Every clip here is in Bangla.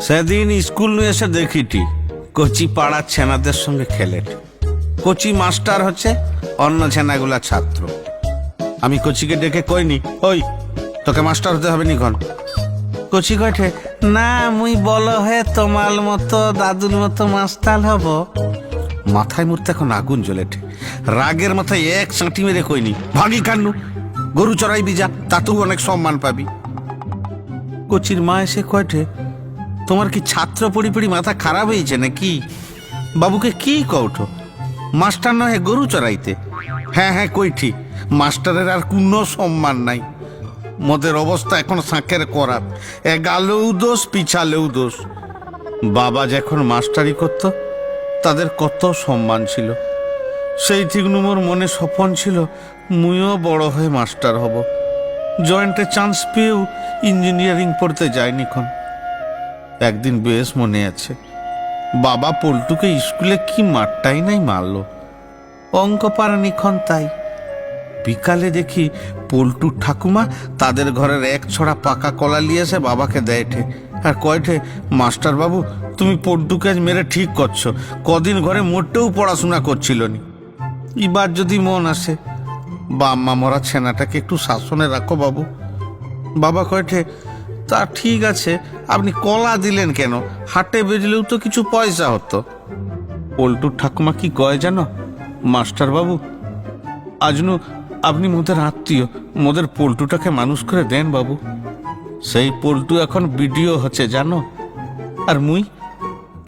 সেদিন স্কুল নিয়ে এসে দেখিটি কচি পাড়ার ছেনাদের সঙ্গে খেলে। কচি মাস্টার হচ্ছে, অন্য ছেনাগুলা ছাত্র। আমি কচিকে ডেকে কইনি, ওই তোকে মাস্টার হতে হবে নিখন। কচি কয়ঠে, না মুই বল হয়ে তোমার মতো দাদুর মতো মাস্টার হব। মাথায় মুহূর্তে এখন আগুন জ্বলেঠে। রাগের মাথায় এক চাঁটি মেরে কইনি, ভাগি কান্নু, গরু চড়াই বিজা, তাতেও অনেক সম্মান পাবি। কচির মা এসে কয়ঠে, তোমার কি ছাত্র পড়ি পড়ি মাথা খারাপ হয়েছে নাকি? বাবুকে কি কওঠো, মাস্টার নয় গরু চড়াইতে? হ্যাঁ হ্যাঁ কইঠি, মাস্টারের আর কোনো সম্মান নাই। মোদের অবস্থা এখন সাঁকের করার, এগালেও দোষ পিছালেও দোষ। বাবা যখন মাস্টারি করত তাদের কত সম্মান ছিল। সেই ঠিক মোর মনে স্বপন ছিল মুইও বড় হয়ে মাস্টার হব। জয়েন্টে চান্স পেয়েও ইঞ্জিনিয়ারিং পড়তে যায়নি খন। একদিন বেশ মনে আছে, বাবা পল্টুকে স্কুলে কি মারটাই নাই মারলো, অঙ্ক পারেনি খন তাই। বিকালে দেখি পল্টুর ঠাকুমা তাদের ঘরের এক ছড়া পাকা কলা নিয়ে এসে বাবাকে দেয়ঠে আর কয়ঠে, মাস্টার বাবু তুমি পল্টুকে আজ মেরে ঠিক করছো, কদিন ঘরে মোটেও পড়াশোনা করছিল নি। এবার যদি মন আসে বাম্মা মরা ছেনাটাকে একটু শাসনে রাখো বাবু। বাবা কয়ঠে, তা ঠিক আছে, আপনি কলা দিলেন কেন? হাটে বেজলেও তো কিছু পয়সা হতো। পল্টুর ঠাকুমা কি কয় জানো, মাস্টার বাবু আজনু আপনি মোদের আত্মীয়, মোদের পল্টুটাকে মানুষ করে দেন বাবু। সেই পল্টু এখন বিডিও হচ্ছে জানো। আর মুই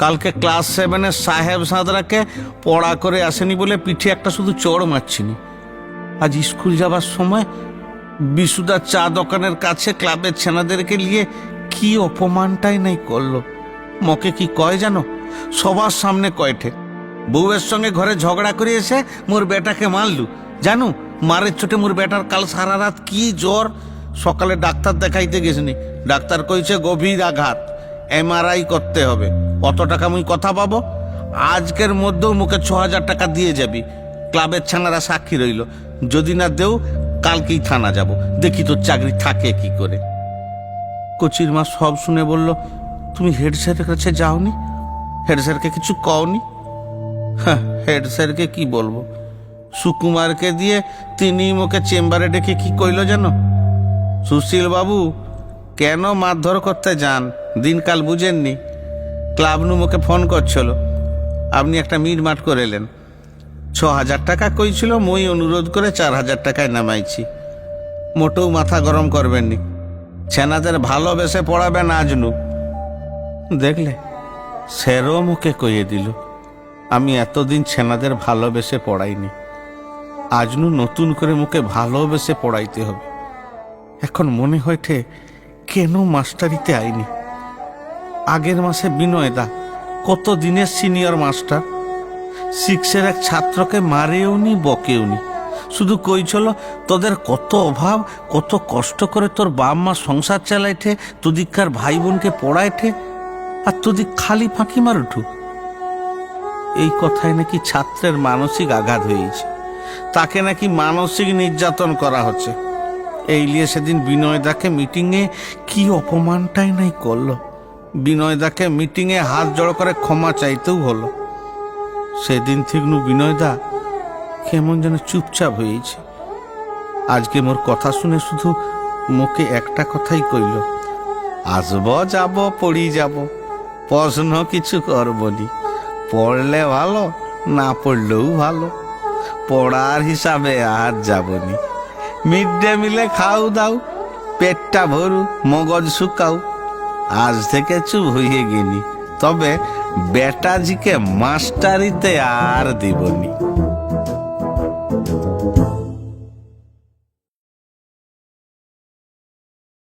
কালকে ক্লাস 7-এর সাহেব সাঁতরাকে পড়া করে আসেনি বলে পিঠে একটা শুধু চড় মারছিনি। আজ স্কুল যাবার সময় বিশুদার চা দোকানের কাছে ক্লাবের ছেনাদেরকে নিয়ে কি অপমানটাই নাই করলো। মকে কি কয় জানো, সবার সামনে কয়ঠে, বউয়ের সঙ্গে ঘরে ঝগড়া করে এসে মোর বেটাকে মারলু জানু, মারের চোটে মোর বেটার কাল সারা রাত কি জ্বর। সকালে ডাক্তার দেখাইতে গেছিনি, ডাক্তার কইছে গভীর আঘাত, MRI করতে হবে। কত টাকা মুই কথা পাবো? আজকের মধ্যেও মুখে 6,000 টাকা দিয়ে যাবি। ক্লাবের ছানারা সাক্ষী রইল, যদি না দেও কালকেই থানা যাব, দেখি তোর চাকরি থাকে কি করে। কচির মা সব শুনে বলল, তুমি হেড স্যারের কাছে যাওনি? হেড স্যারকে কিছু কওনি? হ্যাঁ, হেড স্যারকে কি বলবো, সুকুমারকে দিয়ে তিনি মুখে চেম্বারে ডেকে কি কইল জানো, সুশীল বাবু কেন মারধর করতে যান, দিনকাল বুঝেননি? ক্লাব নু মুখে ফোন করছিল, আপনি একটা মিটমাট করে এলেন। 6,000 টাকা কইছিল, মই অনুরোধ করে 4,000 টাকায় নামাইছি। মোটেও মাথা গরম করবেননি, ছেনাদের ভালোবেসে পড়াবেন আজনু। দেখলে, স্যারও মুখে কইয়ে দিল আমি এতদিন ছেনাদের ভালোবেসে পড়াইনি, আজনু নতুন করে মুখে ভালোবেসে পড়াইতে হবে। এখন মনে হয়েছে কেন মাস্টারিতে আইনি। আগের মাসে বিনয়দা, কত দিনের সিনিয়র মাস্টার, 6-এর এক ছাত্রকে মারেও নি বকেও নি, শুধু কইছিল তোদের কত অভাব, কত কষ্ট করে তোর বাপ মা সংসার চালাইঠে, তোদিককার ভাই বোনকে পড়াইঠে, আর তোদিক খালি ফাঁকি মারুঠু। এই কথায় নাকি ছাত্রের মানসিক আঘাত হয়েছে, তাকে নাকি মানসিক নির্যাতন করা হচ্ছে। এই নিয়ে সেদিন বিনয়দাকে মিটিংয়ে কি অপমানটাই নাই করলো। বিনয়দাকে মিটিংয়ে হাত জড়ো করে ক্ষমা চাইতেও হলো। সেদিন থেকে বিনয়দা কেমন যেন চুপচাপ হয়েছে। আজকে মোর কথা শুনে শুধু মুখে একটা কথাই কইল, আসব যাব পড়ি যাব, প্রশ্ন কিছু করবনি, পড়লে ভালো না পড়লেও ভালো, পড়ার হিসাবে আর যাবনি। মিড ডে মিলে খাও দাও, পেটটা ভরু, মগজ শুকাও। আজ থেকে চুপ হয়ে গেনি, তবে বেটাজিকে মাস্টারিতে আর দিবনি।